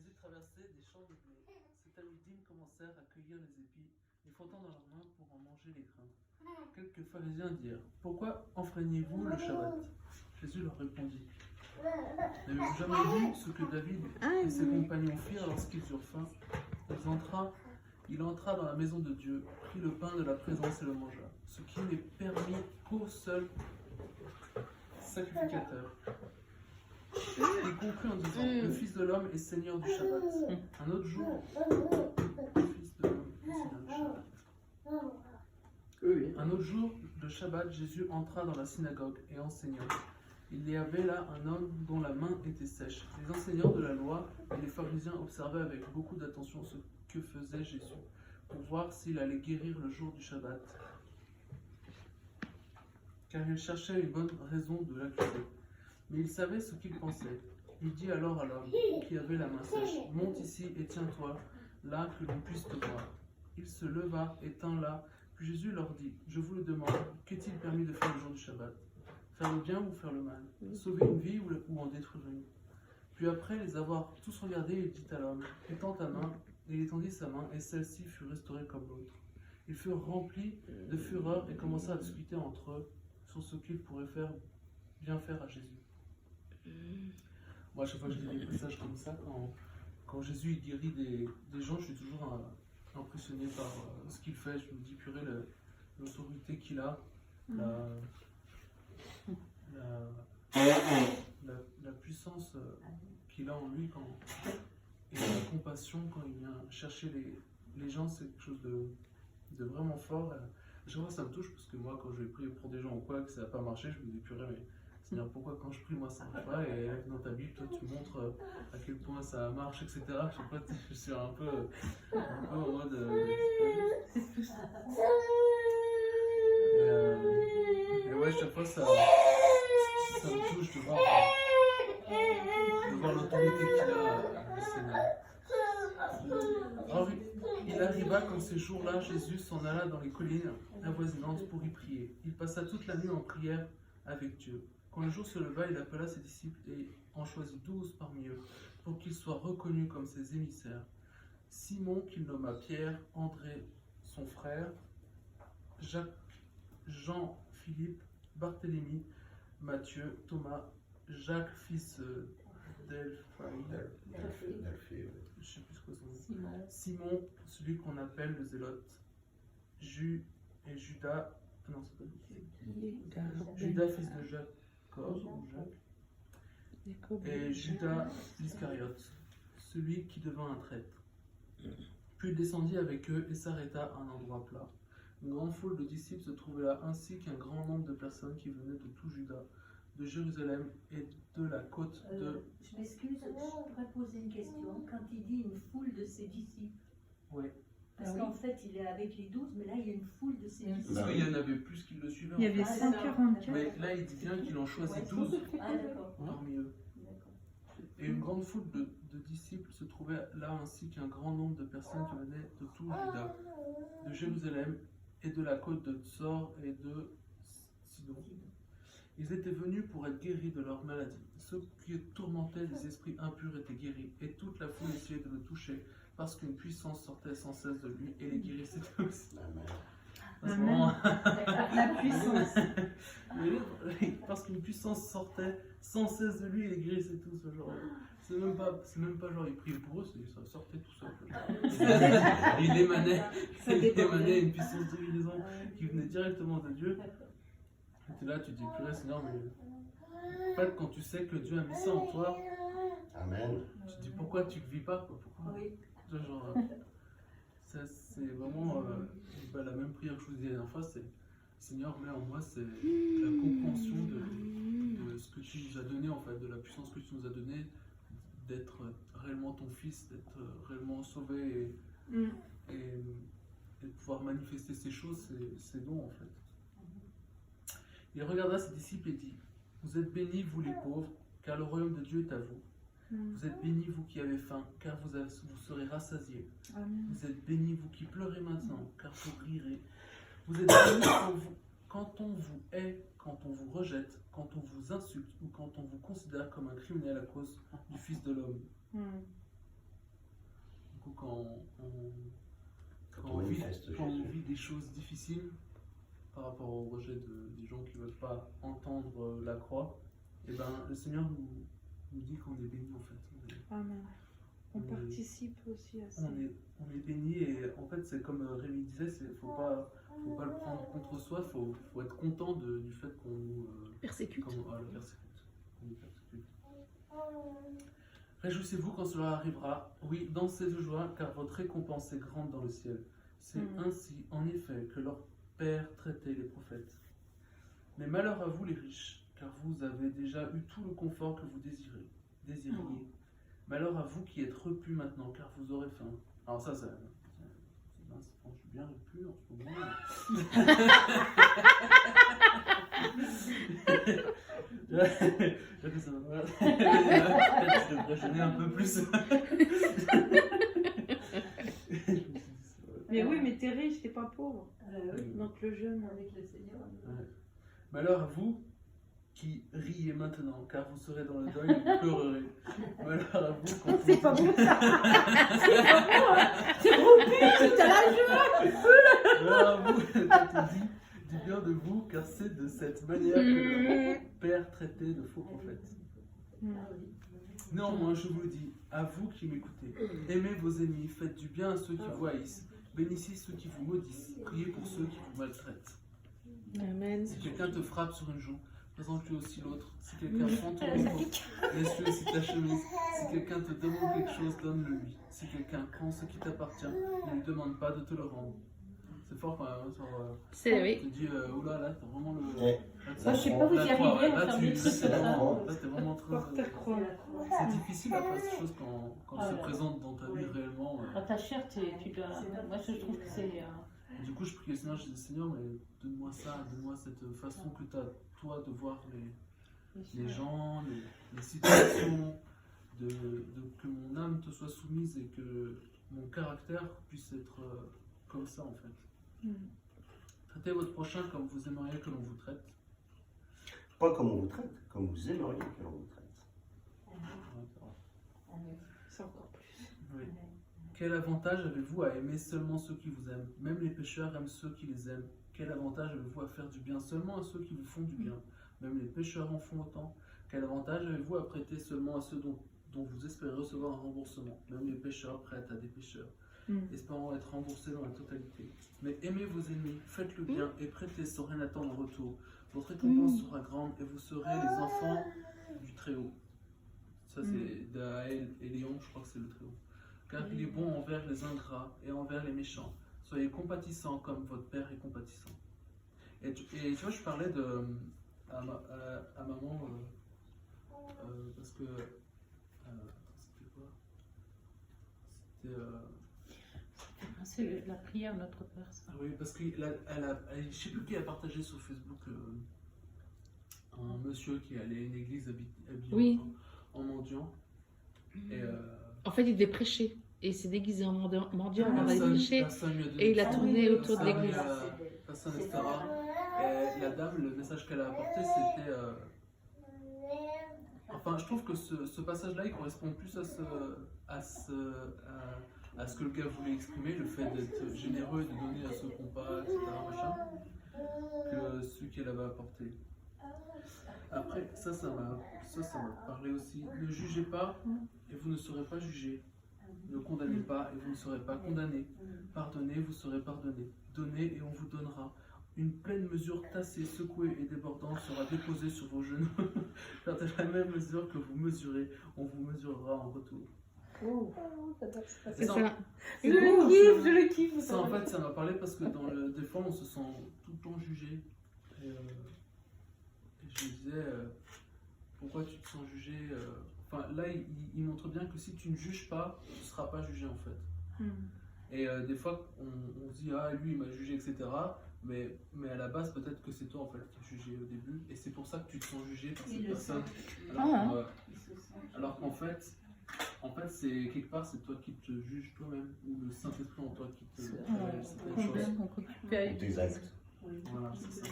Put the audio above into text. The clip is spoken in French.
Jésus traversait des champs de blé. Ses talmidim commencèrent à cueillir les épis, les frottant dans leurs mains pour en manger les grains. Quelques pharisiens dirent: Pourquoi enfreignez-vous le Shabbat? Jésus leur répondit: N'avez-vous jamais vu ce que David et ses compagnons firent lorsqu'ils eurent faim? Il entra dans la maison de Dieu, prit le pain de la présence et le mangea, ce qui n'est permis qu'au seul sacrificateur. Il conclut en disant: Le Fils de l'homme est Seigneur du Shabbat. Un autre jour, le Fils de l'homme est Seigneur du Shabbat. Un autre jour, le Shabbat, Jésus entra dans la synagogue et enseignant. Il y avait là un homme dont la main était sèche. Les enseignants de la loi et les pharisiens observaient avec beaucoup d'attention ce que faisait Jésus, pour voir s'il allait guérir le jour du Shabbat. Car ils cherchaient une bonne raison de l'accuser. Mais il savait ce qu'il pensait. Il dit alors à l'homme qui avait la main sèche: Monte ici et tiens-toi là que l'on puisse te voir. Il se leva et tint là. Puis Jésus leur dit: Je vous le demande, qu'est-il permis de faire le jour du Shabbat? Faire le bien ou faire le mal? Sauver une vie ou en détruire une? Puis après les avoir tous regardés, il dit à l'homme: Étends ta main. Et il étendit sa main, et celle-ci fut restaurée comme l'autre. Ils furent remplis de fureur et commençèrent à discuter entre eux sur ce qu'ils pourraient bien faire à Jésus. Moi, à chaque fois que je lis des passages comme ça, quand Jésus il guérit des gens, je suis toujours impressionné par ce qu'il fait. Je me dis, purée, l'autorité qu'il a, la puissance qu'il a en lui, et la compassion quand il vient chercher les gens, c'est quelque chose de vraiment fort. Je vois, ça me touche parce que moi, quand je vais prier pour des gens ou quoi, que ça n'a pas marché, je me dis, purée, mais Seigneur, pourquoi quand je prie, moi, ça ne marche pas? Et dans ta Bible, toi, tu montres à quel point ça marche, etc. Je sais pas, je suis un peu en mode. Et ouais, chaque fois, ça me touche de voir l'autorité qu'il a, le Seigneur. Alors, il arriva comme ces jours-là, Jésus s'en alla dans les collines avoisinantes pour y prier. Il passa toute la nuit en prière avec Dieu. Quand le jour se leva, il appela ses disciples et en choisit 12 parmi eux, pour qu'ils soient reconnus comme ses émissaires. Simon, qu'il nomma Pierre, André, son frère, Jacques, Jean, Philippe, Barthélemy, Matthieu, Thomas, Jacques, fils d'Alphaï, je sais plus quoi son nom. Simon, celui qu'on appelle le Zélote, et Judas, non c'est pas lui. Judas, fils de Jacob, et Judas Iscariote, celui qui devint un traître. Puis il descendit avec eux et s'arrêta à un endroit plat. Une grande foule de disciples se trouvait là, ainsi qu'un grand nombre de personnes qui venaient de tout Juda, de Jérusalem et de la côte de... Je m'excuse, je pourrais poser une question. Quand il dit une foule de ses disciples, Oui. parce qu'en fait il est avec les 12, mais là il y a une foule de ses disciples. Parce qu'il y en avait plus qui le suivaient. Il y avait 144. Mais là il dit bien qu'il en choisit 12 D'accord. parmi eux. Et une grande foule de disciples se trouvait là, ainsi qu'un grand nombre de personnes qui venaient de tout Juda, de Jérusalem et de la côte de Tsor et de Sidon. Ils étaient venus pour être guéris de leur maladie. Ceux qui tourmentaient les esprits impurs étaient guéris, et toute la foule essayait de le toucher, parce qu'une puissance sortait sans cesse de lui et les guérissait tous. Amen. La puissance. Parce qu'une puissance sortait sans cesse de lui et les guérissait tous. C'est même pas genre il priait pour eux, ça sortait tout seul. Il émanait une puissance de guérison qui venait directement de Dieu. Et tu es là, tu te dis, purée Seigneur, mais en fait, quand tu sais que Dieu a mis ça en toi, Amen. tu te dis pourquoi tu ne vis pas, quoi, pourquoi Oui. genre, ça, c'est vraiment la même prière que je vous disais la dernière fois, c'est Seigneur, mets en moi c'est la compréhension de ce que tu nous as donné, en fait, de la puissance que tu nous as donnée, d'être réellement ton fils, d'être réellement sauvé et de pouvoir manifester ces choses, ces dons en fait. Il regarda ses disciples et dit: Vous êtes bénis, vous les pauvres, car le royaume de Dieu est à vous. Vous êtes bénis, vous qui avez faim, car vous serez rassasiés. Vous êtes bénis, vous qui pleurez maintenant, car vous rirez. Vous êtes bénis quand on vous hait, quand on vous rejette, quand on vous insulte ou quand on vous considère comme un criminel à cause du Fils de l'homme. quand on vit des choses difficiles par rapport au rejet des gens qui ne veulent pas entendre la croix, et ben le Seigneur nous dit qu'on est béni en fait. Amen. On On est- participe aussi à ça. On est béni et en fait c'est comme Rémi disait, faut pas le prendre contre soi, faut être content du fait qu'on nous Persécute. le persécute. On nous persécute. Réjouissez-vous quand cela arrivera. Oui, dansez de joie, car votre récompense est grande dans le ciel. C'est ainsi, en effet, que leur père traitait les prophètes. Mais malheur à vous les riches, car vous avez déjà eu tout le confort que vous désiriez. Malheur à vous qui êtes repus maintenant, car vous aurez faim. Alors ça, je suis bien repu en ce moment. Je devrais jeûner un peu plus. Mais oui, mais t'es riche, t'es pas pauvre. Oui, Donc le jeûne. avec le Seigneur. Malheur à vous qui riez maintenant, car vous serez dans le deuil et vous pleurerez. Malheur à vous quand C'est pas bon ça. C'est pas bon, hein. C'est rompu, t'as la joie. malheur à vous quand on dit du bien de vous, car c'est de cette manière que le Père traitait de faux prophètes. Néanmoins, je vous le dis, à vous qui m'écoutez, aimez vos ennemis, faites du bien à ceux qui vous haïssent, bénissez ceux qui vous maudissent, priez pour ceux qui vous maltraitent. Amen. Si quelqu'un te frappe sur une joue, présente-lui aussi l'autre. Si quelqu'un prend ton manteau, laisse-lui aussi ta chemise. Si quelqu'un te demande quelque chose, donne-le lui. Si quelqu'un prend ce qui t'appartient, ne lui demande pas de te le rendre. C'est fort quand même. C'est oui. Tu te dis, oula, là, t'as vraiment le. Ouais. Là, Je sais pas, vous y là, arriverez à là, faire tu- des trucs c'est comme ça. vraiment- Là, t'es vraiment très. Porte-croix. C'est difficile après cette chose quand Ah se ouais. présente dans ta vie réellement. Dans ta chair, tu dois. Moi, je trouve que c'est. Du coup, je prie le Seigneur, je dis Seigneur, mais donne-moi ça, donne-moi cette façon que tu as, toi, de voir les gens, les situations, que mon âme te soit soumise et que mon caractère puisse être comme ça en fait. Traitez votre prochain comme vous aimeriez que l'on vous traite. Pas comme on vous traite, comme vous aimeriez que l'on vous traite. C'est encore plus. Oui. Quel avantage avez-vous à aimer seulement ceux qui vous aiment? Même les pécheurs aiment ceux qui les aiment. Quel avantage avez-vous à faire du bien seulement à ceux qui vous font du bien? Même les pécheurs en font autant. Quel avantage avez-vous à prêter seulement à ceux dont vous espérez recevoir un remboursement? Même les pécheurs prêtent à des pécheurs, espérant être remboursés dans la totalité. Mais aimez vos ennemis, faites le bien et prêtez sans rien attendre en retour. Votre récompense sera grande et vous serez les enfants du Très-Haut. Ça c'est Daël et Léon, je crois que c'est le Très-Haut. Car il est bon envers les ingrats et envers les méchants. Soyez compatissants comme votre Père est compatissant. Et tu vois, je parlais à maman parce que c'était quoi? C'était C'est la prière, notre Père. Ça. oui, parce que je sais plus qui a partagé sur Facebook un monsieur qui allait à une église habillé Oui. en mendiant. Et En fait, il devait prêcher. Et il s'est déguisé en mendiant, on en a personne prêché. lui a donné Et il a de tourné temps. autour de Personne l'église. lui a- Personne, etc. Et la dame, le message qu'elle a apporté, c'était. Enfin, je trouve que ce passage-là, il correspond plus à ce que le gars voulait exprimer, le fait d'être généreux et de donner à ceux qui n'ont pas, etc. Machin, que celui qu'elle avait apporté. Après, ça m'a parlé aussi. Ne jugez pas et vous ne serez pas jugés. Ne condamnez pas et vous ne serez pas condamnés. Pardonnez, vous serez pardonnés. Donnez et on vous donnera. Une pleine mesure tassée, secouée et débordante sera déposée sur vos genoux. Car de la même mesure que vous mesurez, on vous mesurera en retour. C'est ça. Je le kiffe. Ça, en fait, ça m'a parlé parce que des fois, on se sent tout le temps jugé. Et je me disais, pourquoi tu te sens jugé Enfin, là, il montre bien que si tu ne juges pas, tu ne seras pas jugé, en fait. Et des fois, on se dit, ah, lui, il m'a jugé, etc. Mais à la base, peut-être que c'est toi, en fait, qui as jugé au début. Et c'est pour ça que tu te sens jugé par cette personne. Alors qu'en fait, c'est quelque part, c'est toi qui te juges toi-même. Ou le Saint-Esprit en toi qui te révèle certaines choses. Tes actes. Voilà, c'est ça.